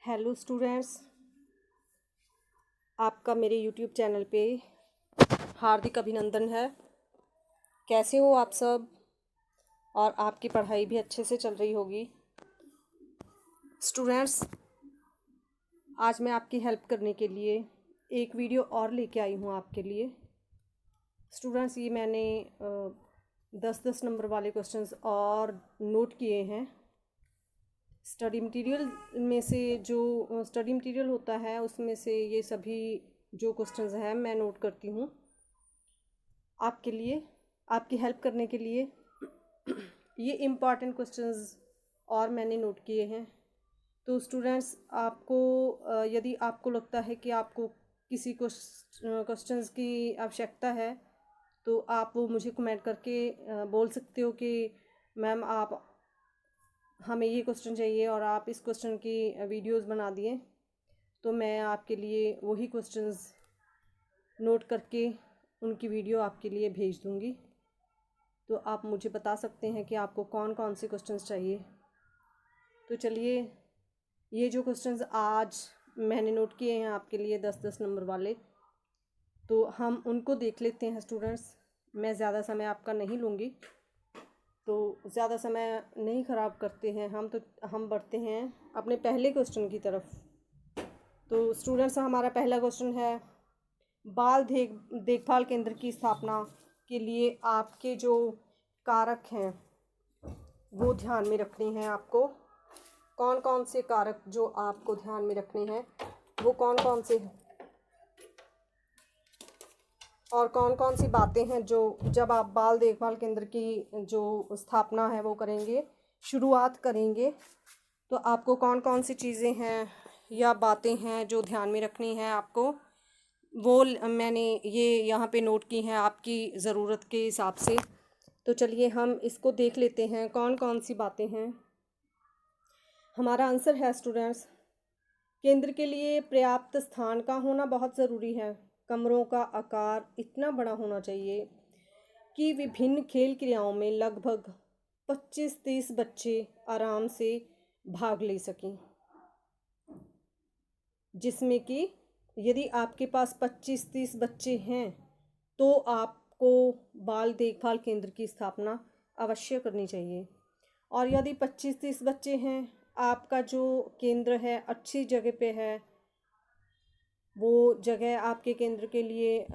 Hello students, आपका मेरे YouTube channel पे हार्दिक अभिनंदन है। कैसे हो आप सब? और आपकी पढ़ाई भी अच्छे से चल रही होगी। स्टूडेंट्स, आज मैं आपकी हेल्प करने के लिए एक वीडियो और लेके आई हूँ आपके लिए। स्टूडेंट्स, ये मैंने 10-10 नंबर वाले क्वेश्चंस और नोट किए हैं। स्टडी मटेरियल में से जो स्टडी मटेरियल होता है उसमें से ये सभी जो क्वेश्चंस हैं मैं नोट करती हूँ आपके लिए, आपकी हेल्प करने के लिए। ये इम्पॉर्टेंट क्वेश्चंस और मैंने नोट किए हैं। तो स्टूडेंट्स, आपको यदि आपको लगता है कि आपको किसी क्वेश्चंस की आवश्यकता है तो आप वो मुझे कमेंट करके बोल सकते हो कि मैम आप हमें ये क्वेश्चन चाहिए और आप इस क्वेश्चन की वीडियोस बना दिए, तो मैं आपके लिए वही क्वेश्चंस नोट करके उनकी वीडियो आपके लिए भेज दूँगी। तो आप मुझे बता सकते हैं कि आपको कौन कौन से क्वेश्चंस चाहिए। तो चलिए, ये जो क्वेश्चंस आज मैंने नोट किए हैं आपके लिए 10-10 नंबर वाले, तो हम उनको देख लेते हैं स्टूडेंट्स। मैं ज़्यादा समय आपका नहीं लूँगी, तो ज़्यादा समय नहीं ख़राब करते हैं हम बढ़ते हैं अपने पहले क्वेश्चन की तरफ। तो स्टूडेंट्स, हमारा पहला क्वेश्चन है, बाल देखभाल केंद्र की स्थापना के लिए आपके जो कारक हैं वो ध्यान में रखने हैं आपको। कौन कौन से कारक जो आपको ध्यान में रखने हैं वो कौन कौन से हैं, और कौन कौन सी बातें हैं जो जब आप बाल देखभाल केंद्र की जो स्थापना है वो करेंगे, शुरुआत करेंगे, तो आपको कौन कौन सी चीज़ें हैं या बातें हैं जो ध्यान में रखनी है आपको, वो मैंने ये यहाँ पे नोट की हैं आपकी ज़रूरत के हिसाब से। तो चलिए हम इसको देख लेते हैं कौन कौन सी बातें हैं। हमारा आंसर है स्टूडेंट्स, केंद्र के लिए पर्याप्त स्थान का होना बहुत ज़रूरी है। कमरों का आकार इतना बड़ा होना चाहिए कि विभिन्न खेल क्रियाओं में लगभग 25-30 बच्चे आराम से भाग ले सकें। जिसमें कि यदि आपके पास 25-30 बच्चे हैं तो आपको बाल देखभाल केंद्र की स्थापना अवश्य करनी चाहिए। और यदि 25-30 बच्चे हैं, आपका जो केंद्र है अच्छी जगह पे है, वो जगह आपके केंद्र के लिए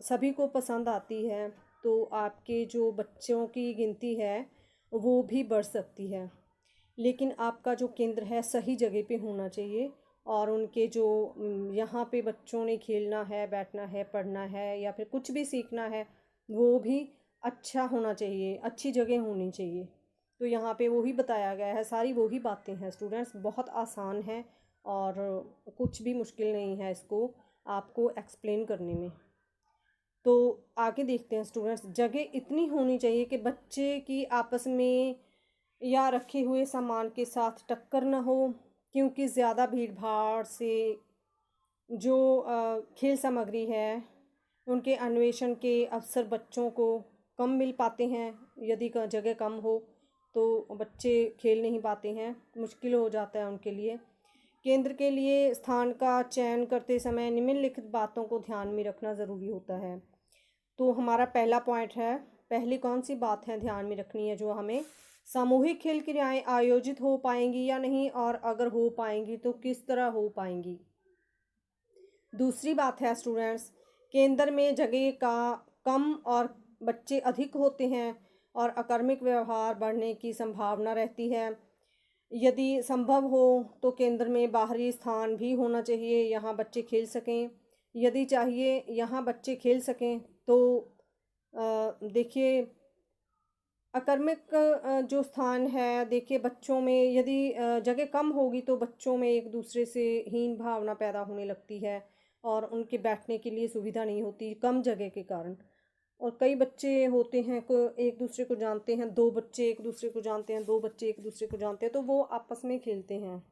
सभी को पसंद आती है, तो आपके जो बच्चों की गिनती है वो भी बढ़ सकती है। लेकिन आपका जो केंद्र है सही जगह पे होना चाहिए, और उनके जो यहाँ पे बच्चों ने खेलना है, बैठना है, पढ़ना है या फिर कुछ भी सीखना है, वो भी अच्छा होना चाहिए, अच्छी जगह होनी चाहिए। तो यहाँ पे वही बताया गया है, सारी वही बातें हैं स्टूडेंट्स। बहुत आसान है और कुछ भी मुश्किल नहीं है इसको आपको एक्सप्लेन करने में। तो आगे देखते हैं स्टूडेंट्स, जगह इतनी होनी चाहिए कि बच्चे की आपस में या रखे हुए सामान के साथ टक्कर न हो, क्योंकि ज़्यादा भीड़ भाड़ से जो खेल सामग्री है उनके अन्वेषण के अवसर बच्चों को कम मिल पाते हैं। यदि जगह कम हो तो बच्चे खेल नहीं पाते हैं, मुश्किल हो जाता है उनके लिए। केंद्र के लिए स्थान का चयन करते समय निम्नलिखित बातों को ध्यान में रखना ज़रूरी होता है। तो हमारा पहला पॉइंट है, पहली कौन सी बात है ध्यान में रखनी है जो हमें, सामूहिक खेल क्रियाएं आयोजित हो पाएंगी या नहीं, और अगर हो पाएंगी तो किस तरह हो पाएंगी। दूसरी बात है स्टूडेंट्स, केंद्र में जगह का कम और बच्चे अधिक होते हैं और अकार्मिक व्यवहार बढ़ने की संभावना रहती है। यदि संभव हो तो केंद्र में बाहरी स्थान भी होना चाहिए, यहाँ बच्चे खेल सकें। यदि चाहिए यहाँ बच्चे खेल सकें तो देखिए अकर्मक जो स्थान है, देखिए बच्चों में यदि जगह कम होगी तो बच्चों में एक दूसरे से हीन भावना पैदा होने लगती है और उनके बैठने के लिए सुविधा नहीं होती कम जगह के कारण। और कई बच्चे होते हैं को एक दूसरे को जानते हैं, 2 बच्चे एक दूसरे को जानते हैं, 2 बच्चे एक दूसरे को जानते हैं, तो वो आपस में खेलते हैं।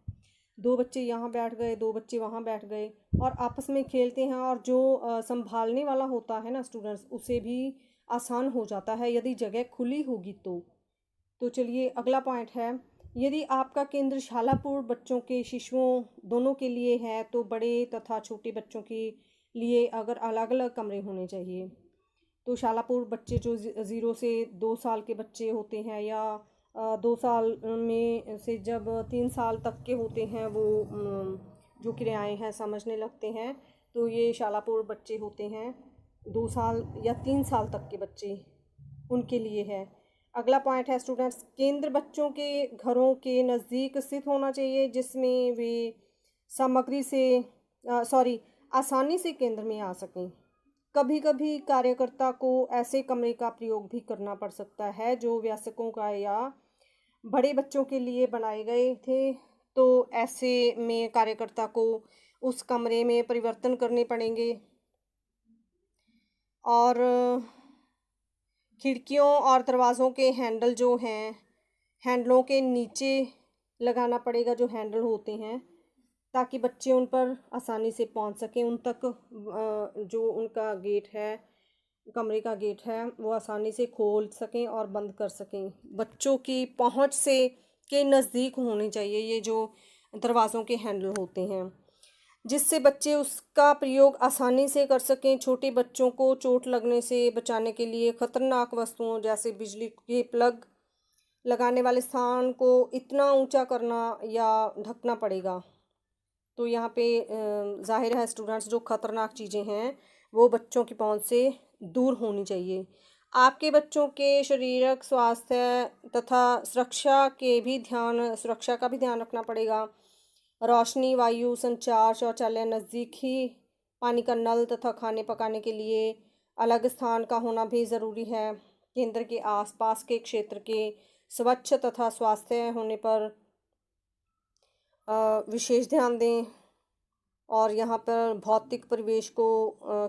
2 बच्चे यहाँ बैठ गए, 2 बच्चे वहाँ बैठ गए और आपस में खेलते हैं, और जो संभालने वाला होता है ना स्टूडेंट्स, उसे भी आसान हो जाता है यदि जगह खुली होगी तो। चलिए अगला पॉइंट है, यदि आपका केंद्र शालापूर्व बच्चों के शिशुओं दोनों के लिए है तो बड़े तथा छोटे बच्चों के लिए अगर अलग अलग कमरे होने चाहिए। तो शालापूर्व बच्चे जो 0 से 2 साल के बच्चे होते हैं या 2 साल में से जब 3 साल तक के होते हैं वो जो क्रियाएं हैं समझने लगते हैं, तो ये शालापूर्व बच्चे होते हैं। 2 साल या 3 साल तक के बच्चे उनके लिए है। अगला पॉइंट है स्टूडेंट्स, केंद्र बच्चों के घरों के नज़दीक स्थित होना चाहिए जिसमें वे सामग्री से आसानी से केंद्र में आ सकें। कभी कभी कार्यकर्ता को ऐसे कमरे का प्रयोग भी करना पड़ सकता है जो वयस्कों का या बड़े बच्चों के लिए बनाए गए थे, तो ऐसे में कार्यकर्ता को उस कमरे में परिवर्तन करने पड़ेंगे। और खिड़कियों और दरवाज़ों के हैंडल जो हैं, हैंडलों के नीचे लगाना पड़ेगा जो हैंडल होते हैं, ताकि बच्चे उन पर आसानी से पहुंच सकें उन तक। जो उनका गेट है, कमरे का गेट है, वो आसानी से खोल सकें और बंद कर सकें। बच्चों की पहुंच से के नज़दीक होने चाहिए ये जो दरवाज़ों के हैंडल होते हैं, जिससे बच्चे उसका प्रयोग आसानी से कर सकें। छोटे बच्चों को चोट लगने से बचाने के लिए खतरनाक वस्तुओं जैसे बिजली के प्लग लगाने वाले स्थान को इतना ऊंचा करना या ढकना पड़ेगा। तो यहाँ पे जाहिर है स्टूडेंट्स, जो खतरनाक चीज़ें हैं वो बच्चों की पहुंच से दूर होनी चाहिए। आपके बच्चों के शारीरिक स्वास्थ्य तथा सुरक्षा का भी ध्यान रखना पड़ेगा। रोशनी, वायु, संचार, शौचालय, नज़दीक ही पानी का नल तथा खाने पकाने के लिए अलग स्थान का होना भी ज़रूरी है। केंद्र के आसपास के क्षेत्र के स्वच्छ तथा स्वास्थ्य होने पर विशेष ध्यान दें। और यहाँ पर भौतिक परिवेश को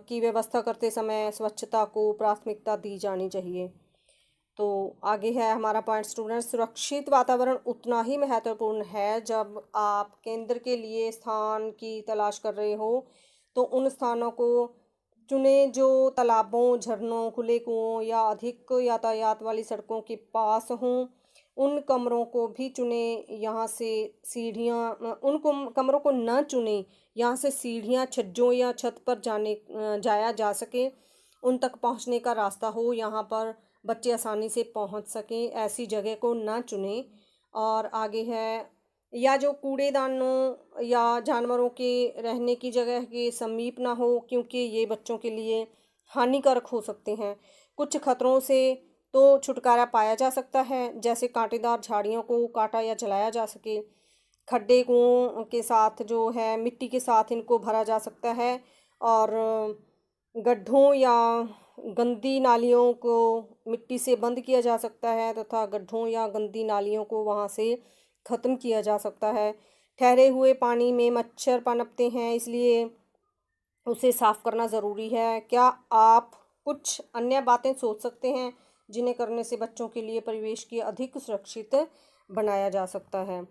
की व्यवस्था करते समय स्वच्छता को प्राथमिकता दी जानी चाहिए। तो आगे है हमारा पॉइंट स्टूडेंट्स, सुरक्षित वातावरण उतना ही महत्वपूर्ण है। जब आप केंद्र के लिए स्थान की तलाश कर रहे हो तो उन स्थानों को चुने जो तालाबों, झरनों, खुले कुओं या अधिक यातायात वाली सड़कों के पास हों। उन कमरों को भी चुने यहाँ से उन कमरों को न चुने यहाँ से सीढ़ियाँ, छज्जों या छत पर जाया जा सके, उन तक पहुँचने का रास्ता हो, यहाँ पर बच्चे आसानी से पहुँच सकें, ऐसी जगह को ना चुनें। और आगे है, या जो कूड़ेदानों या जानवरों के रहने की जगह के समीप ना हो, क्योंकि ये बच्चों के लिए हानिकारक हो सकते हैं। कुछ खतरों से तो छुटकारा पाया जा सकता है, जैसे कांटेदार झाड़ियों को काटा या जलाया जा सके। खड्डे कुओं के साथ जो है मिट्टी के साथ इनको भरा जा सकता है, और गड्ढों या गंदी नालियों को मिट्टी से बंद किया जा सकता है तथा गड्ढों या गंदी नालियों को वहाँ से ख़त्म किया जा सकता है। ठहरे हुए पानी में मच्छर पनपते हैं, इसलिए उसे साफ़ करना ज़रूरी है। क्या आप कुछ अन्य बातें सोच सकते हैं जिन्हें करने से बच्चों के लिए परिवेश की अधिक सुरक्षित बनाया जा सकता है?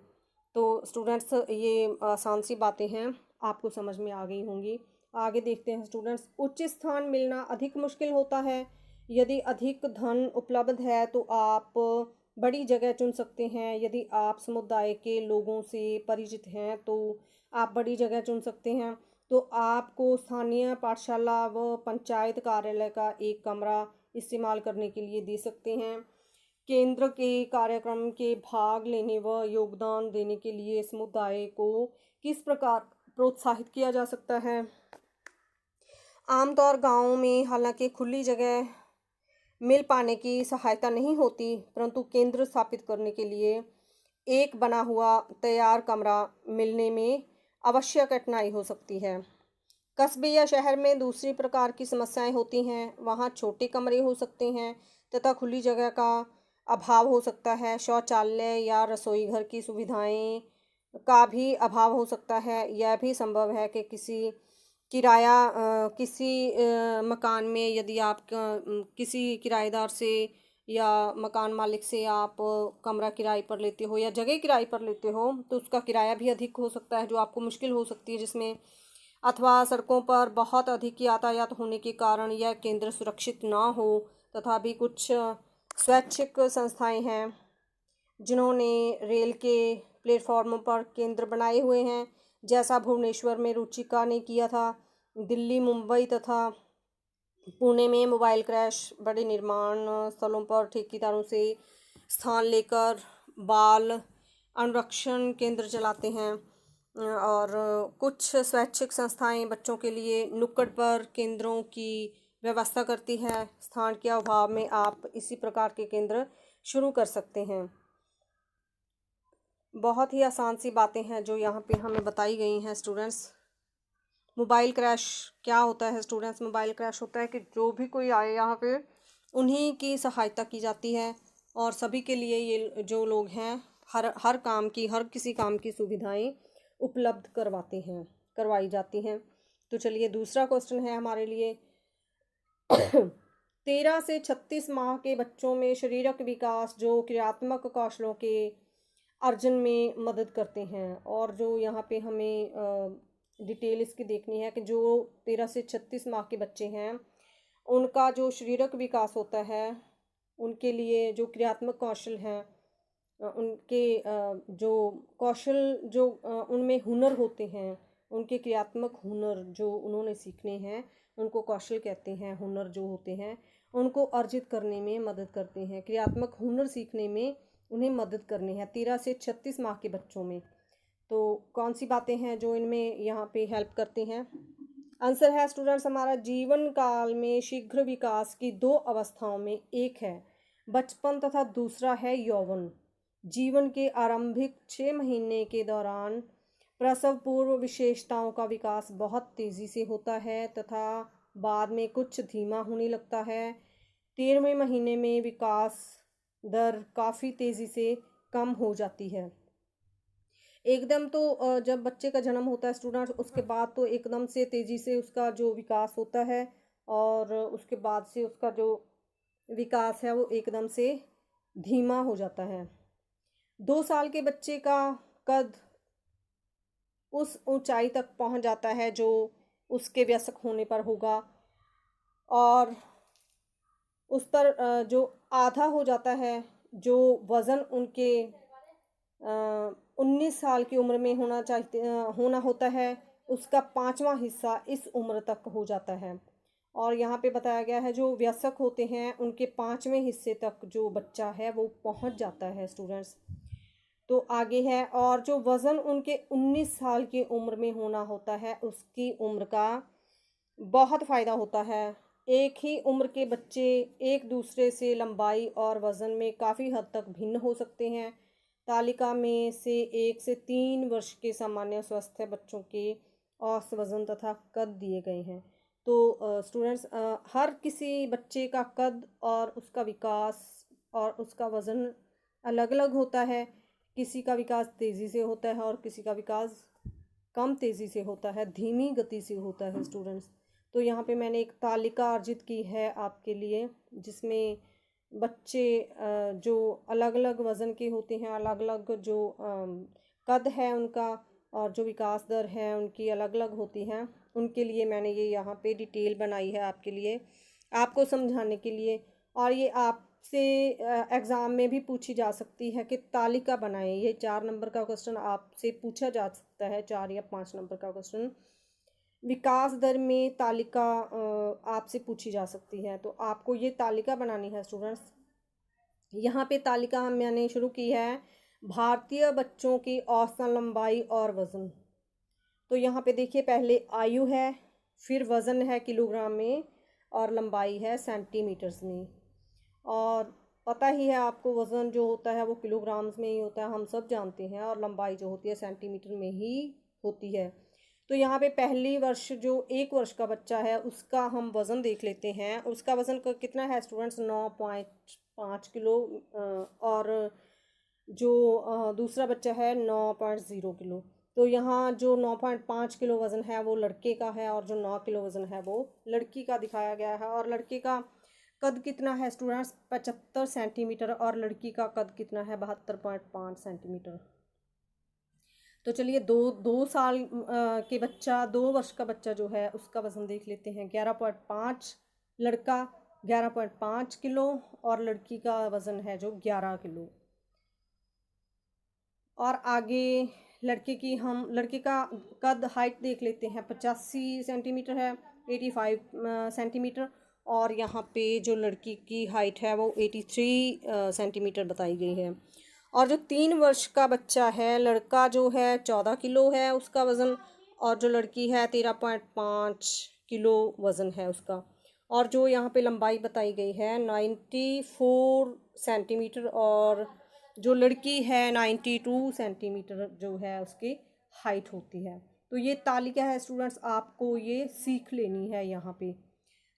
तो स्टूडेंट्स, ये आसान सी बातें हैं, आपको समझ में आ गई होंगी। आगे देखते हैं स्टूडेंट्स, उच्च स्थान मिलना अधिक मुश्किल होता है। यदि अधिक धन उपलब्ध है तो आप बड़ी जगह चुन सकते हैं। यदि आप समुदाय के लोगों से परिचित हैं तो आप बड़ी जगह चुन सकते हैं। तो आपको स्थानीय पाठशाला व पंचायत कार्यालय का एक कमरा इस्तेमाल करने के लिए दे सकते हैं। केंद्र के कार्यक्रम के भाग लेने व योगदान देने के लिए समुदाय को किस प्रकार प्रोत्साहित किया जा सकता है? आमतौर गाँव में हालांकि खुली जगह मिल पाने की सहायता नहीं होती, परंतु केंद्र स्थापित करने के लिए एक बना हुआ तैयार कमरा मिलने में अवश्य कठिनाई हो सकती है। कस्बे या शहर में दूसरी प्रकार की समस्याएं होती हैं। वहाँ छोटे कमरे हो सकते हैं तथा खुली जगह का अभाव हो सकता है। शौचालय या रसोई घर की सुविधाएं का भी अभाव हो सकता है। यह भी संभव है कि किसी मकान में यदि आप किसी किराएदार से या मकान मालिक से आप कमरा किराए पर लेते हो या जगह किराए पर लेते हो तो उसका किराया भी अधिक हो सकता है, जो आपको मुश्किल हो सकती है जिसमें, अथवा सड़कों पर बहुत अधिक यातायात होने के कारण यह केंद्र सुरक्षित ना हो। तथा भी कुछ स्वैच्छिक संस्थाएं हैं जिन्होंने रेल के प्लेटफॉर्मों पर केंद्र बनाए हुए हैं, जैसा भुवनेश्वर में रुचिका ने किया था। दिल्ली, मुंबई तथा पुणे में मोबाइल क्रैश बड़े निर्माण स्थलों पर ठेकेदारों से स्थान लेकर बाल अनुरक्षण केंद्र चलाते हैं। और कुछ स्वैच्छिक संस्थाएं बच्चों के लिए नुक्कड़ पर केंद्रों की व्यवस्था करती है। स्थान के अभाव में आप इसी प्रकार के केंद्र शुरू कर सकते हैं। बहुत ही आसान सी बातें हैं जो यहाँ पे हमें बताई गई हैं स्टूडेंट्स। मोबाइल क्रैश क्या होता है स्टूडेंट्स? मोबाइल क्रैश होता है कि जो भी कोई आए यहाँ पे उन्हीं की सहायता की जाती है और सभी के लिए ये जो लोग हैं हर किसी काम की सुविधाएं उपलब्ध करवाई जाती हैं। तो चलिए दूसरा क्वेश्चन है हमारे लिए 13 से 36 माह के बच्चों में शारीरिक विकास जो क्रियात्मक कौशलों के अर्जन में मदद करते हैं। और जो यहाँ पे हमें डिटेल इसकी देखनी है कि जो 13 से 36 माह के बच्चे हैं उनका जो शारीरिक विकास होता है, उनके लिए जो क्रियात्मक कौशल हैं, उनके जो कौशल जो उनमें हुनर होते हैं, उनके क्रियात्मक हुनर जो उन्होंने सीखने हैं उनको कौशल कहते हैं। हुनर जो होते हैं उनको अर्जित करने में मदद करते हैं। क्रियात्मक हुनर सीखने में उन्हें मदद करनी है 13 से 36 माह के बच्चों में। तो कौन सी बातें हैं जो इनमें यहाँ पे हेल्प करती हैं? आंसर है स्टूडेंट्स हमारा जीवन काल में शीघ्र विकास की 2 अवस्थाओं में एक है बचपन तथा दूसरा है यौवन। जीवन के आरंभिक 6 महीने के दौरान प्रसव पूर्व विशेषताओं का विकास बहुत तेज़ी से होता है तथा बाद में कुछ धीमा होने लगता है। 13वें महीने में विकास दर काफ़ी तेज़ी से कम हो जाती है। एकदम तो जब बच्चे का जन्म होता है स्टूडेंट्स, उसके बाद तो एकदम से तेज़ी से उसका जो विकास होता है और उसके बाद से उसका जो विकास है वो एकदम से धीमा हो जाता है। 2 साल के बच्चे का कद उस ऊंचाई तक पहुंच जाता है जो उसके वयस्क होने पर होगा और उस पर जो आधा हो जाता है जो वज़न उनके 19 साल की उम्र में होना होता है, उसका 5वां हिस्सा इस उम्र तक हो जाता है। और यहाँ पे बताया गया है जो वयस्क होते हैं उनके 5वें हिस्से तक जो बच्चा है वो पहुँच जाता है स्टूडेंट्स। तो आगे है और जो वज़न उनके 19 साल की उम्र में होना होता है उसकी उम्र का बहुत फ़ायदा होता है। एक ही उम्र के बच्चे एक दूसरे से लंबाई और वज़न में काफ़ी हद तक भिन्न हो सकते हैं। तालिका में से 1 से 3 वर्ष के सामान्य स्वस्थ बच्चों के औसत वज़न तथा कद दिए गए हैं। तो स्टूडेंट्स हर किसी बच्चे का कद और उसका विकास और उसका वज़न अलग अलग होता है। किसी का विकास तेज़ी से होता है और किसी का विकास कम तेज़ी से होता है, धीमी गति से होता है स्टूडेंट्स। तो यहाँ पे मैंने एक तालिका अर्जित की है आपके लिए जिसमें बच्चे जो अलग अलग वज़न के होते हैं, अलग अलग जो कद है उनका और जो विकास दर है उनकी अलग अलग होती हैं, उनके लिए मैंने ये यहाँ पे डिटेल बनाई है आपके लिए, आपको समझाने के लिए। और ये आपसे एग्ज़ाम में भी पूछी जा सकती है कि तालिका बनाएं। ये 4 नंबर का क्वेश्चन आपसे पूछा जा सकता है, 4 या 5 नंबर का क्वेश्चन विकास दर में तालिका आपसे पूछी जा सकती है। तो आपको ये तालिका बनानी है स्टूडेंट्स। यहाँ पे तालिका मैंने शुरू की है भारतीय बच्चों की औसतन लंबाई और वज़न। तो यहाँ पे देखिए पहले आयु है, फिर वज़न है किलोग्राम में और लंबाई है सेंटीमीटर्स में। और पता ही है आपको वज़न जो होता है वो किलोग्राम्स में ही होता है, हम सब जानते हैं, और लंबाई जो होती है सेंटीमीटर में ही होती है। तो यहाँ पे पहली वर्ष जो 1 वर्ष का बच्चा है उसका हम वज़न देख लेते हैं। उसका वज़न कितना है स्टूडेंट्स? 9.5 किलो। और जो दूसरा बच्चा है 9.0 किलो। तो यहाँ जो 9.5 किलो वज़न है वो लड़के का है और जो 9 किलो वज़न है वो लड़की का दिखाया गया है। और लड़के का कद कितना है स्टूडेंट्स? 75 सेंटीमीटर और लड़की का कद कितना है? 72.5 सेंटीमीटर। तो चलिए 2 साल के बच्चा 2 वर्ष का बच्चा जो है उसका वज़न देख लेते हैं। 11.5 लड़का 11.5 किलो और लड़की का वज़न है जो 11 किलो। और आगे लड़के का कद हाइट देख लेते हैं। 85 सेंटीमीटर है, 85 सेंटीमीटर। और यहाँ पे जो लड़की की हाइट है वो 83 सेंटीमीटर बताई गई है। और जो 3 वर्ष का बच्चा है, लड़का जो है 14 किलो है उसका वज़न, और जो लड़की है 13.5 किलो वज़न है उसका। और जो यहाँ पे लंबाई बताई गई है 94 सेंटीमीटर, और जो लड़की है 92 सेंटीमीटर जो है उसकी हाइट होती है। तो ये तालिका है स्टूडेंट्स, आपको ये सीख लेनी है यहाँ पे।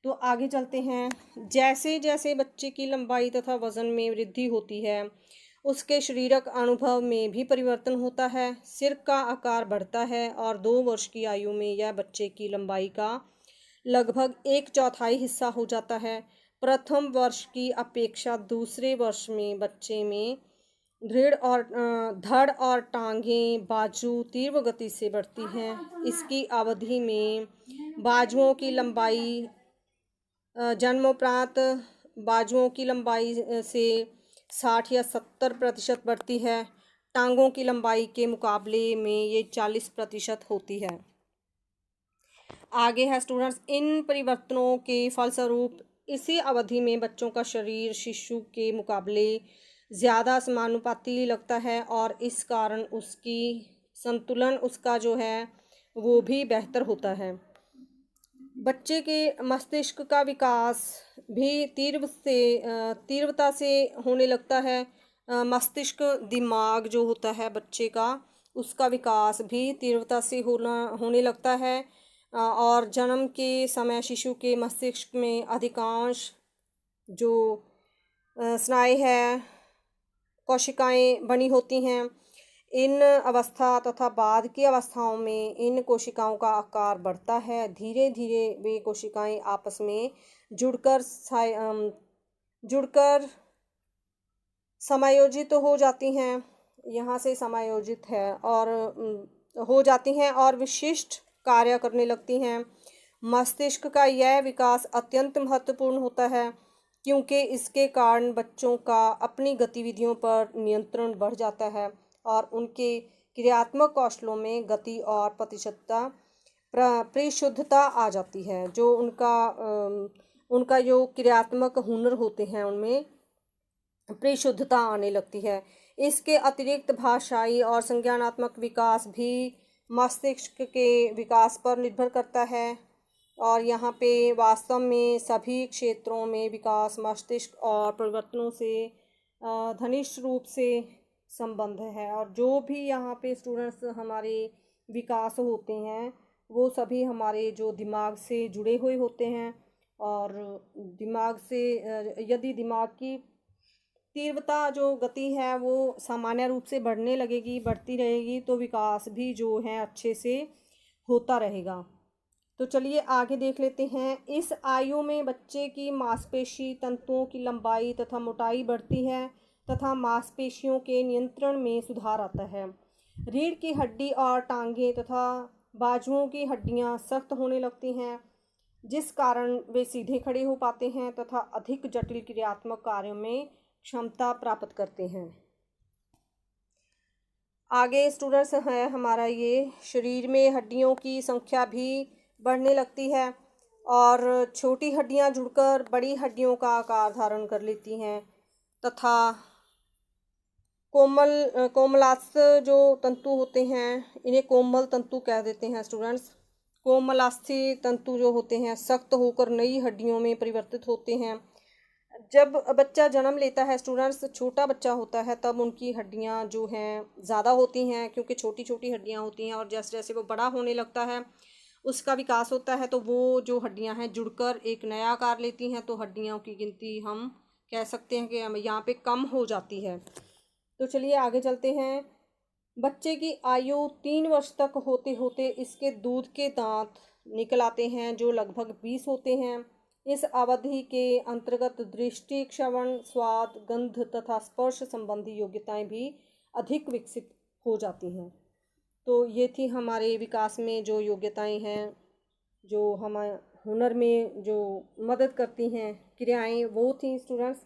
तो आगे चलते हैं। जैसे जैसे बच्चे की लंबाई तथा वज़न में वृद्धि होती है, उसके शारीरिक अनुभव में भी परिवर्तन होता है। सिर का आकार बढ़ता है और 2 वर्ष की आयु में यह बच्चे की लंबाई का लगभग 1/4 हिस्सा हो जाता है। प्रथम वर्ष की अपेक्षा दूसरे वर्ष में बच्चे में धड़ और टांगें, बाजू तीव्र गति से बढ़ती हैं। इसकी अवधि में बाजुओं की लंबाई जन्मोपरांत बाजुओं की लंबाई से 60 या 70% बढ़ती है। टांगों की लंबाई के मुकाबले में ये 40% होती है। आगे है स्टूडेंट्स, इन परिवर्तनों के फलस्वरूप इसी अवधि में बच्चों का शरीर शिशु के मुकाबले ज़्यादा समानुपाती लगता है, और इस कारण उसकी संतुलन उसका जो है वो भी बेहतर होता है। बच्चे के मस्तिष्क का विकास भी तीव्रता से होने लगता है। मस्तिष्क दिमाग जो होता है बच्चे का, उसका विकास भी तीव्रता से होने लगता है। और जन्म के समय शिशु के मस्तिष्क में अधिकांश जो स्नायु है, कोशिकाएं बनी होती हैं। इन अवस्था तथा बाद की अवस्थाओं में इन कोशिकाओं का आकार बढ़ता है। धीरे धीरे वे कोशिकाएं आपस में जुड़कर समायोजित हो जाती हैं। यहाँ से समायोजित है और हो जाती हैं और विशिष्ट कार्य करने लगती हैं। मस्तिष्क का यह विकास अत्यंत महत्वपूर्ण होता है, क्योंकि इसके कारण बच्चों का अपनी गतिविधियों पर नियंत्रण बढ़ जाता है और उनके क्रियात्मक कौशलों में गति और परिशुद्धता आ जाती है। जो उनका जो क्रियात्मक हुनर होते हैं उनमें परिशुद्धता आने लगती है। इसके अतिरिक्त भाषाई और संज्ञानात्मक विकास भी मस्तिष्क के विकास पर निर्भर करता है। और यहाँ पे वास्तव में सभी क्षेत्रों में विकास मस्तिष्क और परिवर्तनों से घनिष्ठ रूप से संबंध है। और जो भी यहाँ पे स्टूडेंट्स हमारे विकास होते हैं वो सभी हमारे जो दिमाग से जुड़े हुए होते हैं। और दिमाग से यदि दिमाग की तीव्रता जो गति है वो सामान्य रूप से बढ़ती रहेगी, तो विकास भी जो है अच्छे से होता रहेगा। तो चलिए आगे देख लेते हैं। इस आयु में बच्चे की मांसपेशी तंतुओं की लंबाई तथा मोटाई बढ़ती है तथा मांसपेशियों के नियंत्रण में सुधार आता है। रीढ़ की हड्डी और टांगें तथा बाजुओं की हड्डियां सख्त होने लगती हैं, जिस कारण वे सीधे खड़े हो पाते हैं तथा अधिक जटिल क्रियात्मक कार्यों में क्षमता प्राप्त करते हैं। आगे स्टूडेंट्स है हमारा ये शरीर में हड्डियों की संख्या भी बढ़ने लगती है और छोटी हड्डियां जुड़कर बड़ी हड्डियों का आकार धारण कर लेती हैं तथा कोमलास्थ जो तंतु होते हैं इन्हें कोमल तंतु कह देते हैं स्टूडेंट्स। कोमलास्थी तंतु जो होते हैं सख्त होकर नई हड्डियों में परिवर्तित होते हैं। जब बच्चा जन्म लेता है स्टूडेंट्स, छोटा बच्चा होता है, तब उनकी हड्डियां जो हैं ज़्यादा होती हैं, क्योंकि छोटी छोटी हड्डियां होती हैं। और जैसे जैसे वो बड़ा होने लगता है, उसका विकास होता है, तो वो जो हड्डियां हैं जुड़कर एक नया आकार लेती हैं। तो हड्डियों की गिनती हम कह सकते हैं कि यहाँ पे कम हो जाती है। तो चलिए आगे चलते हैं। बच्चे की आयु 3 वर्ष तक होते होते इसके दूध के दांत निकल आते हैं, जो लगभग 20 होते हैं। इस अवधि के अंतर्गत दृष्टि, श्रवण, स्वाद, गंध तथा स्पर्श संबंधी योग्यताएं भी अधिक विकसित हो जाती हैं। तो ये थी हमारे विकास में जो योग्यताएं हैं, जो हमारे हुनर में जो मदद करती हैं क्रियाएं, वो थी स्टूडेंट्स।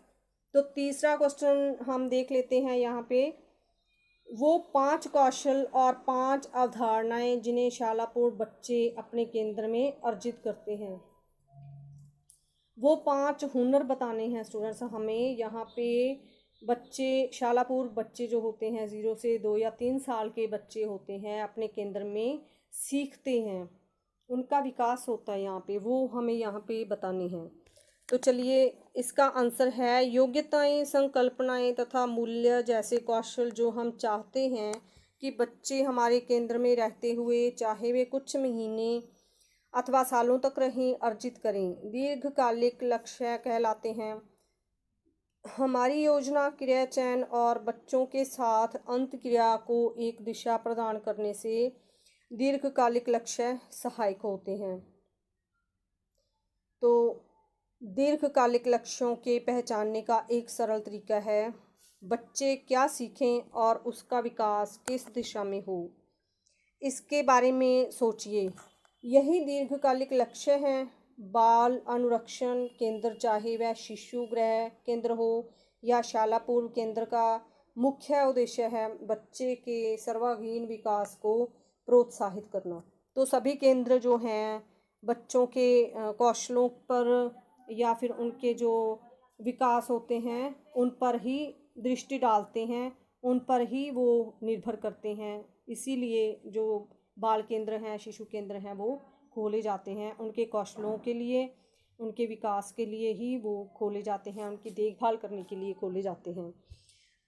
तो तीसरा क्वेश्चन हम देख लेते हैं यहाँ पे। वो 5 कौशल और 5 अवधारणाएं जिन्हें शालापूर्व बच्चे अपने केंद्र में अर्जित करते हैं। वो 5 हुनर बताने हैं स्टूडेंट्स हमें। यहाँ पे बच्चे, शालापूर्व बच्चे जो होते हैं 0 से 2 या 3 साल के बच्चे होते हैं, अपने केंद्र में सीखते हैं, उनका विकास होता है यहाँ पे, वो हमें यहाँ पे बतानी है। तो चलिए, इसका आंसर है योग्यताएं, संकल्पनाएं तथा मूल्य जैसे कौशल जो हम चाहते हैं कि बच्चे हमारे केंद्र में रहते हुए, चाहे वे कुछ महीने अथवा सालों तक रहें, अर्जित करें, दीर्घकालिक लक्ष्य कहलाते हैं। हमारी योजना, क्रिया चयन और बच्चों के साथ अंत क्रिया को एक दिशा प्रदान करने से दीर्घकालिक लक्ष्य सहायक होते हैं। तो दीर्घकालिक लक्ष्यों के पहचानने का एक सरल तरीका है बच्चे क्या सीखें और उसका विकास किस दिशा में हो, इसके बारे में सोचिए। यही दीर्घकालिक लक्ष्य हैं। बाल अनुरक्षण केंद्र, चाहे वह शिशु गृह केंद्र हो या शाला पूर्व केंद्र, का मुख्य उद्देश्य है बच्चे के सर्वांगीण विकास को प्रोत्साहित करना। तो सभी केंद्र जो हैं बच्चों के कौशलों पर या फिर उनके जो विकास होते हैं उन पर ही दृष्टि डालते हैं, उन पर ही वो निर्भर करते हैं। इसीलिए जो बाल केंद्र हैं, शिशु केंद्र हैं, वो खोले जाते हैं उनके कौशलों के लिए, उनके विकास के लिए ही वो खोले जाते हैं, उनकी देखभाल करने के लिए खोले जाते हैं।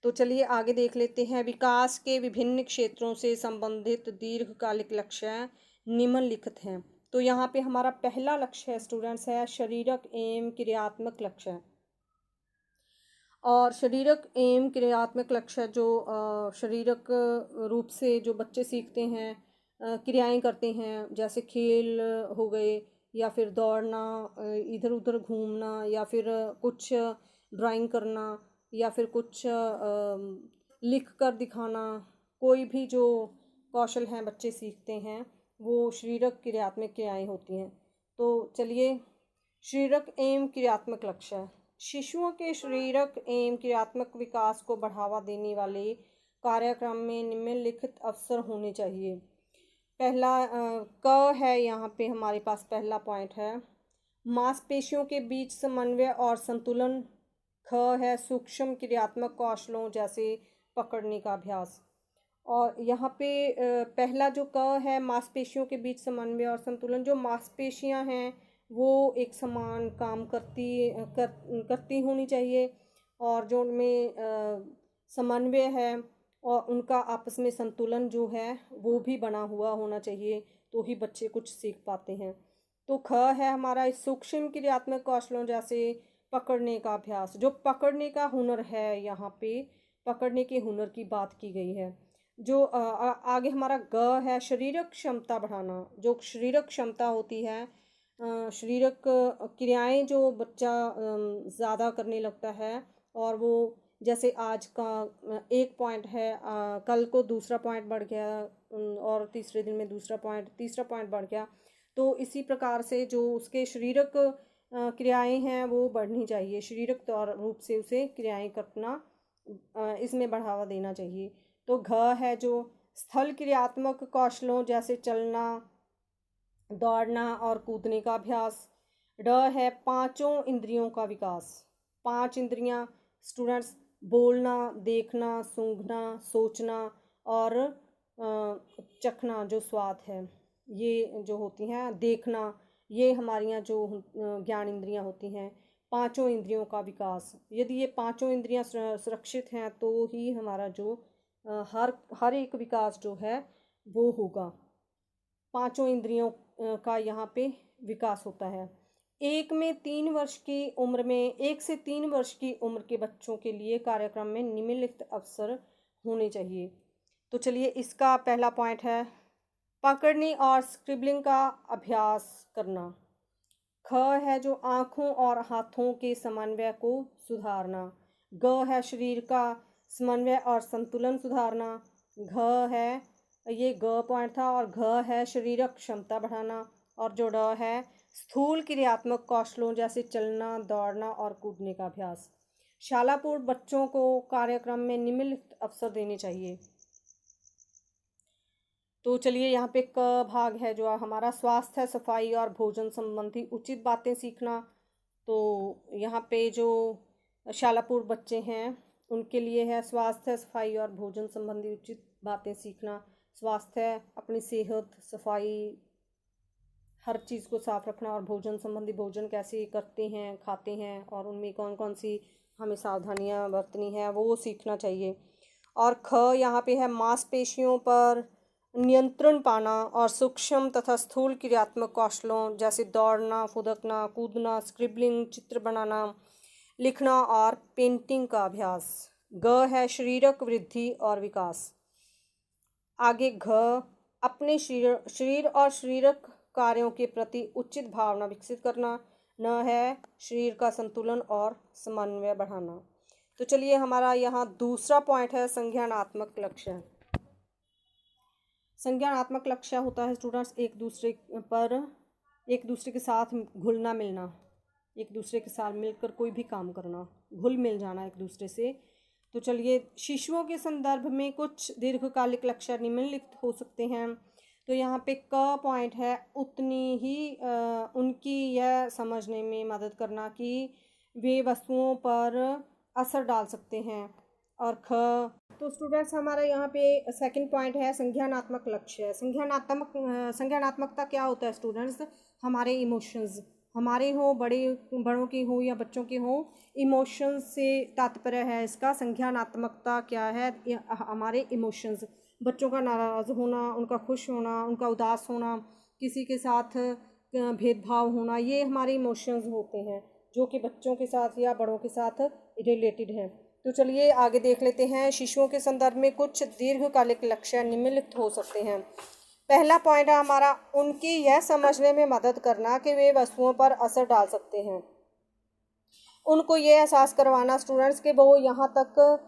तो चलिए आगे देख लेते हैं। विकास के विभिन्न क्षेत्रों से संबंधित दीर्घकालिक लक्ष्य निम्नलिखित हैं। तो यहाँ पे हमारा पहला लक्ष्य है स्टूडेंट्स है शारीरिक एवं क्रियात्मक लक्ष्य। और शारीरिक एवं क्रियात्मक लक्ष्य जो शारीरिक रूप से जो बच्चे सीखते हैं, क्रियाएं करते हैं, जैसे खेल हो गए या फिर दौड़ना, इधर उधर घूमना, या फिर कुछ ड्राइंग करना, या फिर कुछ लिख कर दिखाना, कोई भी जो कौशल हैं बच्चे सीखते हैं वो शारीरिक क्रियात्मक क्रियाएं होती हैं। तो चलिए, शारीरिक एवं क्रियात्मक लक्ष्य। शिशुओं के शारीरिक एवं क्रियात्मक विकास को बढ़ावा देने वाले कार्यक्रम में निम्नलिखित अवसर होने चाहिए। पहला क है, यहाँ पे हमारे पास पहला पॉइंट है मांसपेशियों के बीच समन्वय और संतुलन। ख है सूक्ष्म क्रियात्मक कौशलों जैसे पकड़ने का अभ्यास। और यहाँ पे पहला जो क है मांसपेशियों के बीच समन्वय और संतुलन। जो मांसपेशियाँ हैं वो एक समान काम करती होनी चाहिए, और जो उनमें समन्वय है और उनका आपस में संतुलन जो है वो भी बना हुआ होना चाहिए, तो ही बच्चे कुछ सीख पाते हैं। तो ख है हमारा सूक्ष्म क्रियात्मक कौशलों जैसे पकड़ने का अभ्यास। जो पकड़ने का हुनर है, यहाँ पे पकड़ने के हुनर की बात की गई है। जो आगे हमारा ग है शारीरिक क्षमता बढ़ाना। जो शारीरिक क्षमता होती है, शारीरिक क्रियाएं जो बच्चा ज़्यादा करने लगता है, और वो जैसे आज का एक पॉइंट है, कल को दूसरा पॉइंट बढ़ गया, और तीसरे दिन में तीसरा पॉइंट बढ़ गया। तो इसी प्रकार से जो उसके शारीरिक क्रियाएं हैं वो बढ़नी चाहिए, शारीरिक तौर रूप से उसे क्रियाएं करना, इसमें बढ़ावा देना चाहिए। तो घ है जो स्थल क्रियात्मक कौशलों जैसे चलना, दौड़ना और कूदने का अभ्यास। ड है पांचों इंद्रियों का विकास। 5 इंद्रियां स्टूडेंट्स, बोलना, देखना, सूंघना, सोचना और चखना जो स्वाद है, ये जो होती हैं, देखना, ये हमारियाँ जो ज्ञान इंद्रियां होती हैं। पांचों इंद्रियों का विकास, यदि ये पांचों इंद्रियां सुरक्षित हैं तो ही हमारा जो हर एक विकास जो है वो होगा। पांचों इंद्रियों का यहाँ पे विकास होता है। 1 से 3 वर्ष की उम्र के बच्चों के लिए कार्यक्रम में निम्नलिखित अवसर होने चाहिए। तो चलिए, इसका पहला पॉइंट है पकड़ने और स्क्रिबलिंग का अभ्यास करना। ख है जो आँखों और हाथों के समन्वय को सुधारना। ग है शरीर का समन्वय और संतुलन सुधारना। घ है, ये ग पॉइंट था, और घ है शारीरिक क्षमता बढ़ाना। और जो ड है स्थूल क्रियात्मक कौशलों जैसे चलना, दौड़ना और कूदने का अभ्यास। शाला पूर्व बच्चों को कार्यक्रम में निम्नलिखित अवसर देने चाहिए। तो चलिए यहाँ पे क भाग है जो हमारा स्वास्थ्य, सफाई और भोजन संबंधी उचित बातें सीखना। तो यहाँ पे जो शालापुर बच्चे हैं उनके लिए है स्वास्थ्य, सफाई और भोजन संबंधी उचित बातें सीखना। स्वास्थ्य, अपनी सेहत, सफाई, हर चीज़ को साफ रखना, और भोजन संबंधी भोजन कैसे करते हैं, खाते हैं, और उनमें कौन कौन सी हमें सावधानियां बरतनी है वो सीखना चाहिए। और ख यहाँ पे है मांसपेशियों पर नियंत्रण पाना और सूक्ष्म तथा स्थूल क्रियात्मक कौशलों जैसे दौड़ना, फुदकना, कूदना, स्क्रिबलिंग, चित्र बनाना, लिखना और पेंटिंग का अभ्यास। ग है शारीरिक वृद्धि और विकास। आगे घ अपने शरीर और शारीरिक कार्यों के प्रति उचित भावना विकसित करना। न है शरीर का संतुलन और समन्वय बढ़ाना। तो चलिए हमारा यहाँ दूसरा पॉइंट है संज्ञानात्मक लक्ष्य। संज्ञानात्मक लक्ष्य होता है स्टूडेंट्स एक दूसरे के साथ घुलना मिलना, एक दूसरे के साथ मिलकर कोई भी काम करना, घुल मिल जाना एक दूसरे से। तो चलिए शिशुओं के संदर्भ में कुछ दीर्घकालिक लक्ष्य निम्नलिखित हो सकते हैं। तो यहाँ पे क पॉइंट है उतनी ही उनकी यह समझने में मदद करना कि वे वस्तुओं पर असर डाल सकते हैं। और ख तो स्टूडेंट्स हमारा यहाँ पे सेकंड पॉइंट है संज्ञानात्मक लक्ष्य। संज्ञानात्मकता क्या होता है स्टूडेंट्स? हमारे इमोशंस, हमारे हो, बड़ों के हो या बच्चों के हो, इमोशंस से तात्पर्य है इसका। संज्ञानात्मकता क्या है? हमारे इमोशंस, बच्चों का नाराज़ होना, उनका खुश होना, उनका उदास होना, किसी के साथ भेदभाव होना, ये हमारे इमोशंस होते हैं जो कि बच्चों के साथ या बड़ों के साथ रिलेटेड है। तो चलिए आगे देख लेते हैं। शिशुओं के संदर्भ में कुछ दीर्घकालिक लक्ष्य निम्नलिखित हो सकते हैं। पहला पॉइंट है हमारा उनकी यह समझने में मदद करना कि वे वस्तुओं पर असर डाल सकते हैं। उनको ये एहसास करवाना स्टूडेंट्स के वो यहाँ तक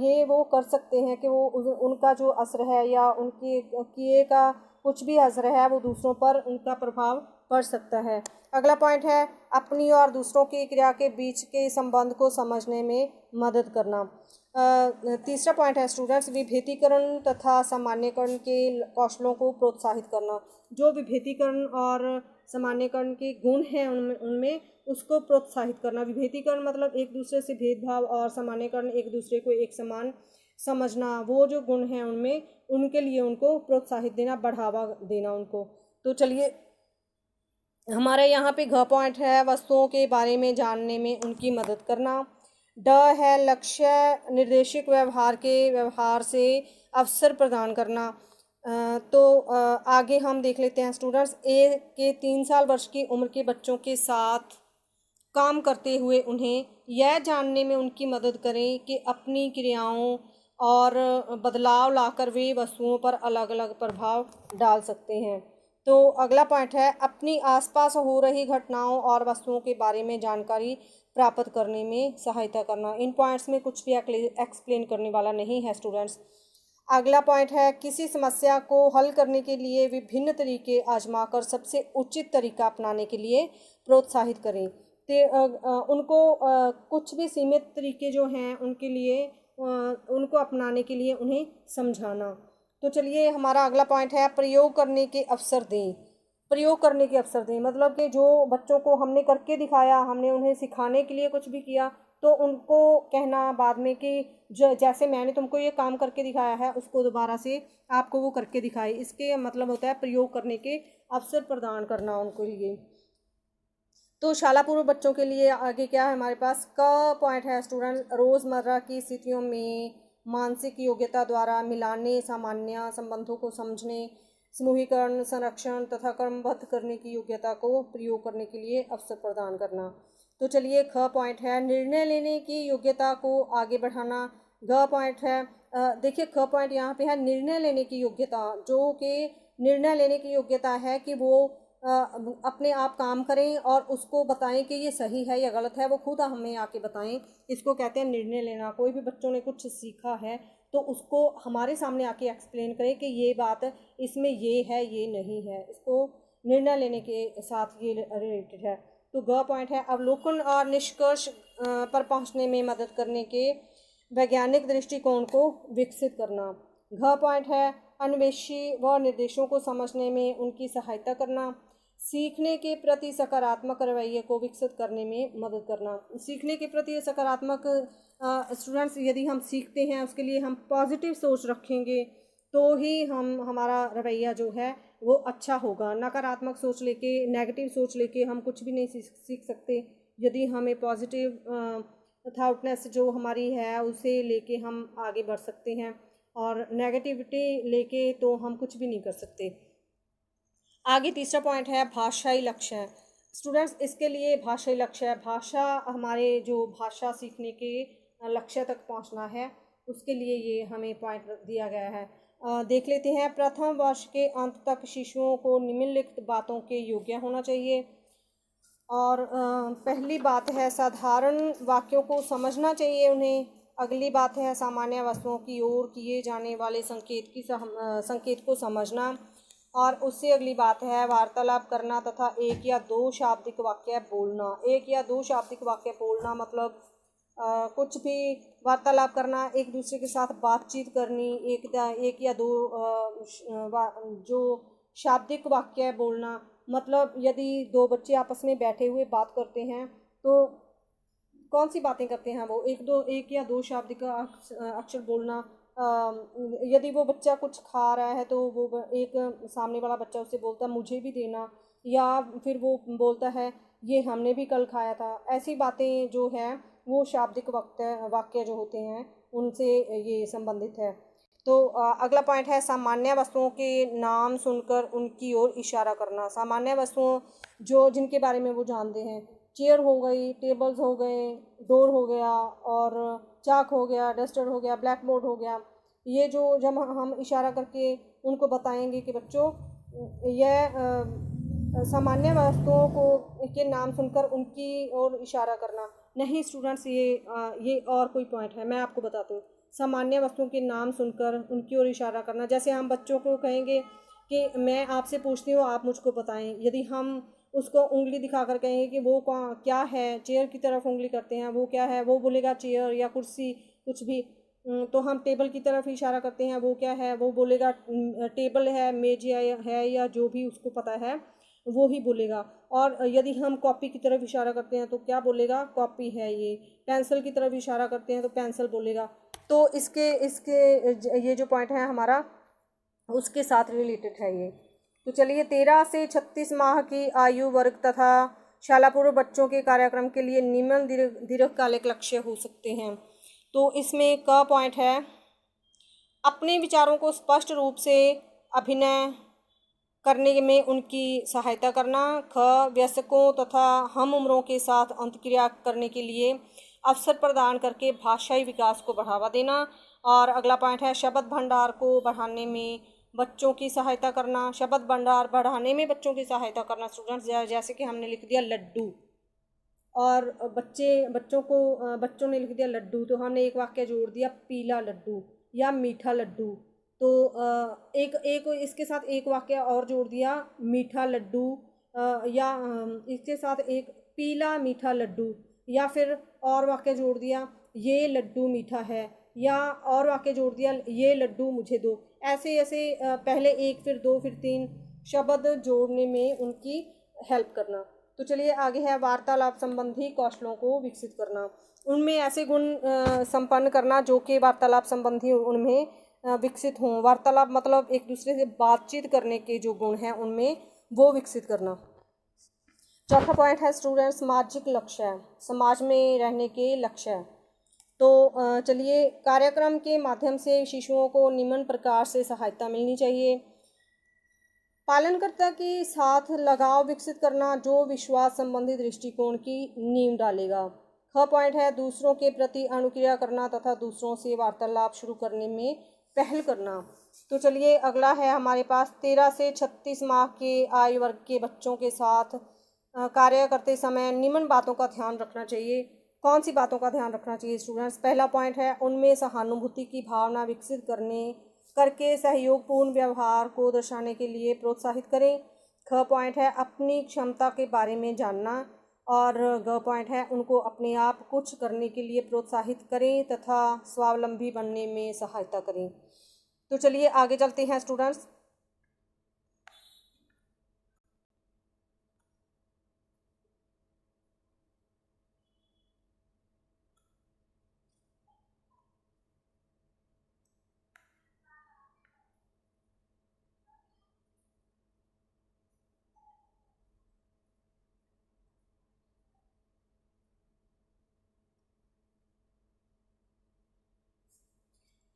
ये वो कर सकते हैं कि वो उनका जो असर है या उनके किए का कुछ भी असर है वो दूसरों पर उनका प्रभाव पड़ सकता है। अगला पॉइंट है अपनी और दूसरों की क्रिया के बीच के संबंध को समझने में मदद करना। तीसरा पॉइंट है स्टूडेंट्स विभेदीकरण तथा सामान्यकरण के कौशलों को प्रोत्साहित करना। जो विभेदीकरण और सामान्यकरण के गुण हैं उनमें उसको प्रोत्साहित करना। विभेदीकरण मतलब एक दूसरे से भेदभाव, और सामान्यकरण एक दूसरे को एक समान समझना। वो जो गुण हैं उनमें उनके लिए उनको प्रोत्साहित देना, बढ़ावा देना उनको। तो चलिए हमारे यहाँ पे घ पॉइंट है वस्तुओं के बारे में जानने में उनकी मदद करना। ड है लक्ष्य निर्देशित व्यवहार से अवसर प्रदान करना। आगे हम देख लेते हैं स्टूडेंट्स। ए के 3 साल वर्ष की उम्र के बच्चों के साथ काम करते हुए उन्हें यह जानने में उनकी मदद करें कि अपनी क्रियाओं और बदलाव लाकर वे वस्तुओं पर अलग अलग प्रभाव डाल सकते हैं। तो अगला पॉइंट है अपनी आसपास हो रही घटनाओं और वस्तुओं के बारे में जानकारी प्राप्त करने में सहायता करना। इन पॉइंट्स में कुछ भी एक्सप्लेन करने वाला नहीं है स्टूडेंट्स। अगला पॉइंट है किसी समस्या को हल करने के लिए विभिन्न तरीके आजमाकर सबसे उचित तरीका अपनाने के लिए प्रोत्साहित करें। उनको कुछ भी सीमित तरीके जो हैं उनके लिए उनको अपनाने के लिए उन्हें समझाना। तो चलिए हमारा अगला पॉइंट है प्रयोग करने के अवसर दें। प्रयोग करने के अवसर दें मतलब कि जो बच्चों को हमने करके दिखाया, हमने उन्हें सिखाने के लिए कुछ भी किया, तो उनको कहना बाद में कि जैसे मैंने तुमको ये काम करके दिखाया है उसको दोबारा से आपको वो करके दिखाए। इसके मतलब होता है प्रयोग करने के अवसर प्रदान करना उनके लिए। तो शाला पूर्व बच्चों के लिए आगे क्या है हमारे पास? क पॉइंट है स्टूडेंट रोज़मर्रा की स्थितियों में मानसिक योग्यता द्वारा मिलाने, सामान्य संबंधों को समझने, समूहीकरण, संरक्षण तथा क्रमबद्ध करने की योग्यता को प्रयोग करने के लिए अवसर प्रदान करना। तो चलिए ख पॉइंट है निर्णय लेने की योग्यता को आगे बढ़ाना। ग पॉइंट है देखिए ख पॉइंट यहाँ पे है निर्णय लेने की योग्यता, जो कि निर्णय लेने की योग्यता है कि वो अपने आप काम करें और उसको बताएं कि ये सही है या गलत है, वो खुद हमें आके बताएं। इसको कहते हैं निर्णय लेना। कोई भी बच्चों ने कुछ सीखा है तो उसको हमारे सामने आके एक्सप्लेन करें कि ये बात इसमें ये है, ये नहीं है। इसको निर्णय लेने के साथ ये रिलेटेड है। तो ग पॉइंट है अवलोकन और निष्कर्ष पर पहुंचने में मदद करने के वैज्ञानिक दृष्टिकोण को विकसित करना। घ पॉइंट है अन्वेषी व निर्देशों को समझने में उनकी सहायता करना, सीखने के प्रति सकारात्मक रवैये को विकसित करने में मदद करना। सीखने के प्रति सकारात्मक स्टूडेंट्स, यदि हम सीखते हैं उसके लिए हम पॉजिटिव सोच रखेंगे तो ही हमारा रवैया जो है वो अच्छा होगा। नकारात्मक सोच लेके, नेगेटिव सोच लेके हम कुछ भी नहीं सीख सकते। यदि हमें पॉजिटिव थाउटनेस जो हमारी है उसे लेके हम आगे बढ़ सकते हैं, और नेगेटिविटी लेके तो हम कुछ भी नहीं कर सकते। आगे तीसरा पॉइंट है भाषाई लक्ष्य। स्टूडेंट्स, इसके लिए भाषाई लक्ष्य है, भाषा हमारे जो भाषा सीखने के लक्ष्य तक पहुंचना है, उसके लिए ये हमें पॉइंट दिया गया है। देख लेते हैं। प्रथम वर्ष के अंत तक शिशुओं को निम्नलिखित बातों के योग्य होना चाहिए। और पहली बात है साधारण वाक्यों को समझना चाहिए उन्हें। अगली बात है सामान्य वस्तुओं की ओर किए जाने वाले संकेत को समझना। और उससे अगली बात है वार्तालाप करना तथा एक या दो शाब्दिक वाक्य बोलना। एक या दो शाब्दिक वाक्य बोलना मतलब कुछ भी वार्तालाप करना, एक दूसरे के साथ बातचीत करनी, एक या दो जो शाब्दिक वाक्य बोलना। मतलब यदि दो बच्चे आपस में बैठे हुए बात करते हैं तो कौन सी बातें करते हैं वो, एक या दो शाब्दिक अक्षर बोलना। यदि वो बच्चा कुछ खा रहा है तो वो एक सामने वाला बच्चा उससे बोलता है मुझे भी देना, या फिर वो बोलता है ये हमने भी कल खाया था। ऐसी बातें जो है वो शाब्दिक वाक्य जो होते हैं उनसे ये संबंधित है। तो अगला पॉइंट है सामान्य वस्तुओं के नाम सुनकर उनकी ओर इशारा करना। सामान्य वस्तुओं जो जिनके बारे में वो जानते हैं, चेयर हो गई, टेबल्स हो गए, डोर हो गया, और चाक हो गया, डस्टर हो गया, ब्लैक बोर्ड हो गया। ये जो जब हम इशारा करके उनको बताएंगे कि बच्चों यह सामान्य वस्तुओं को के नाम सुनकर उनकी ओर इशारा करना। नहीं स्टूडेंट्स, ये और कोई पॉइंट है, मैं आपको बताती हूँ। सामान्य वस्तुओं के नाम सुनकर उनकी ओर इशारा करना, जैसे हम बच्चों को कहेंगे कि मैं आपसे पूछती हूँ आप मुझको बताएं। यदि हम उसको उंगली दिखाकर कहेंगे कि वो क्या है, चेयर की तरफ उंगली करते हैं, वो क्या है, वो बोलेगा चेयर या कुर्सी कुछ भी। तो हम टेबल की तरफ इशारा करते हैं, वो क्या है, वो बोलेगा टेबल है, मेज है, या जो भी उसको पता है वो ही बोलेगा। और यदि हम कॉपी की तरफ इशारा करते हैं तो क्या बोलेगा, कॉपी है ये। पेंसिल की तरफ इशारा करते हैं तो पेंसिल बोलेगा। तो इसके ये जो पॉइंट है हमारा उसके साथ रिलेटेड है ये। तो चलिए 13 से 36 माह की आयु वर्ग तथा शाला पूर्व बच्चों के कार्यक्रम के लिए निम्न दीर्घकालिक लक्ष्य हो सकते हैं। तो इसमें का पॉइंट है अपने विचारों को स्पष्ट रूप से अभिनय करने में उनकी सहायता करना। वयस्कों तथा हम उम्रों के साथ अंतक्रिया करने के लिए अवसर प्रदान करके भाषाई विकास को बढ़ावा देना। और अगला पॉइंट है शब्द भंडार को बढ़ाने में बच्चों की सहायता करना। शब्द भंडार बढ़ाने में बच्चों की सहायता करना स्टूडेंट्स, जैसे कि हमने लिख दिया लड्डू, और बच्चों ने लिख दिया लड्डू, तो हमने एक वाक्य जोड़ दिया पीला लड्डू या मीठा लड्डू। तो एक इसके साथ एक वाक्य और जोड़ दिया मीठा लड्डू, या इसके साथ एक पीला मीठा लड्डू, या फिर और वाक्य जोड़ दिया ये लड्डू मीठा है, या और वाक्य जोड़ दिया ये लड्डू मुझे दो। ऐसे ऐसे पहले एक फिर दो फिर तीन शब्द जोड़ने में उनकी हेल्प करना। तो चलिए आगे है वार्तालाप संबंधी कौशलों को विकसित करना। उनमें ऐसे गुण संपन्न करना जो कि वार्तालाप संबंधी उनमें विकसित हों। वार्तालाप मतलब एक दूसरे से बातचीत करने के जो गुण हैं उनमें वो विकसित करना। चौथा पॉइंट है स्टूडेंट सामाजिक लक्ष्य, समाज में रहने के लक्ष्य। तो चलिए कार्यक्रम के माध्यम से शिशुओं को निम्न प्रकार से सहायता मिलनी चाहिए। पालनकर्ता के साथ लगाव विकसित करना जो विश्वास संबंधी दृष्टिकोण की नींव डालेगा। पॉइंट है दूसरों के प्रति अनुक्रिया करना तथा दूसरों से वार्तालाप शुरू करने में पहल करना। तो चलिए अगला है हमारे पास 13 से 36 माह के आयु वर्ग के बच्चों के साथ कार्य करते समय निम्न बातों का ध्यान रखना चाहिए। कौन सी बातों का ध्यान रखना चाहिए स्टूडेंट्स? पहला पॉइंट है उनमें सहानुभूति की भावना विकसित करके सहयोगपूर्ण व्यवहार को दर्शाने के लिए प्रोत्साहित करें। पॉइंट है अपनी क्षमता के बारे में जानना। और पॉइंट है उनको अपने आप कुछ करने के लिए प्रोत्साहित करें तथा स्वावलंबी बनने में सहायता करें। तो चलिए आगे चलते हैं स्टूडेंट्स।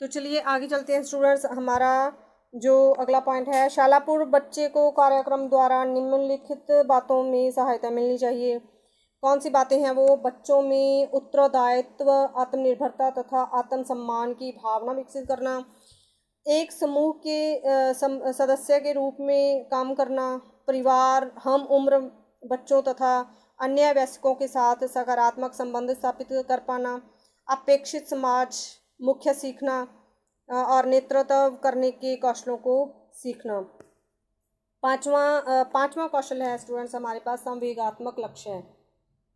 तो चलिए आगे चलते हैं स्टूडेंट्स। हमारा जो अगला पॉइंट है, शालापुर बच्चे को कार्यक्रम द्वारा निम्नलिखित बातों में सहायता मिलनी चाहिए। कौन सी बातें हैं वो? बच्चों में उत्तरदायित्व, आत्मनिर्भरता तथा आत्मसम्मान की भावना विकसित करना, एक समूह के सदस्य के रूप में काम करना, परिवार, हम उम्र बच्चों तथा अन्य वयस्कों के साथ सकारात्मक संबंध स्थापित कर पाना, अपेक्षित समाज मुख्य सीखना और नेतृत्व करने के कौशलों को सीखना। पांचवा कौशल है स्टूडेंट्स हमारे पास संवेगात्मक लक्ष्य है।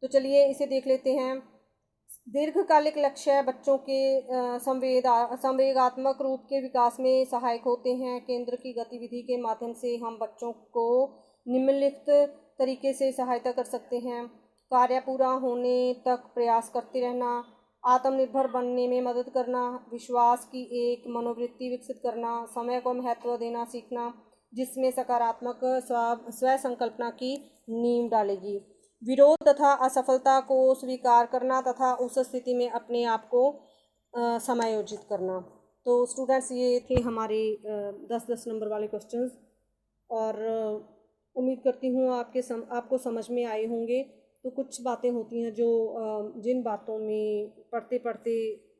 तो चलिए इसे देख लेते हैं। दीर्घकालिक लक्ष्य बच्चों के संवेगात्मक रूप के विकास में सहायक होते हैं। केंद्र की गतिविधि के माध्यम से हम बच्चों को निम्नलिखित तरीके से सहायता कर सकते हैं। कार्य पूरा होने तक प्रयास करते रहना, आत्मनिर्भर बनने में मदद करना, विश्वास की एक मनोवृत्ति विकसित करना, समय को महत्व देना सीखना, जिसमें सकारात्मक स्व संकल्पना की नींव डालेगी, विरोध तथा असफलता को स्वीकार करना तथा उस स्थिति में अपने आप को समायोजित करना। तो स्टूडेंट्स ये थे हमारे 10-10 नंबर वाले क्वेश्चंस, और उम्मीद करती हूँ आपको समझ में आए होंगे। तो कुछ बातें होती हैं जो जिन बातों में पढ़ते पढ़ते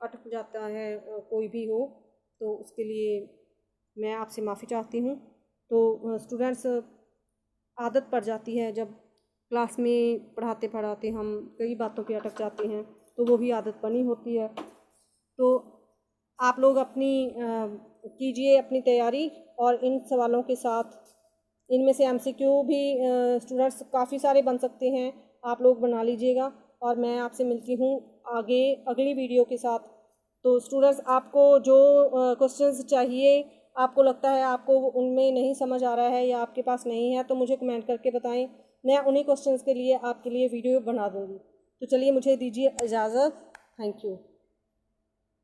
अटक जाता है कोई भी हो, तो उसके लिए मैं आपसे माफ़ी चाहती हूँ। तो स्टूडेंट्स, आदत पड़ जाती है जब क्लास में पढ़ाते पढ़ाते हम कई बातों पे अटक जाते हैं, तो वो भी आदत बनी होती है। तो आप लोग अपनी कीजिए अपनी तैयारी, और इन सवालों के साथ इनमें से एमसीक्यू भी स्टूडेंट्स काफ़ी सारे बन सकते हैं, आप लोग बना लीजिएगा। और मैं आपसे मिलती हूँ आगे अगली वीडियो के साथ। तो स्टूडेंट्स, आपको जो क्वेश्चंस चाहिए, आपको लगता है आपको उनमें नहीं समझ आ रहा है या आपके पास नहीं है, तो मुझे कमेंट करके बताएं, मैं उन्हीं क्वेश्चंस के लिए आपके लिए वीडियो बना दूँगी। तो चलिए मुझे दीजिए इजाज़त। Thank you.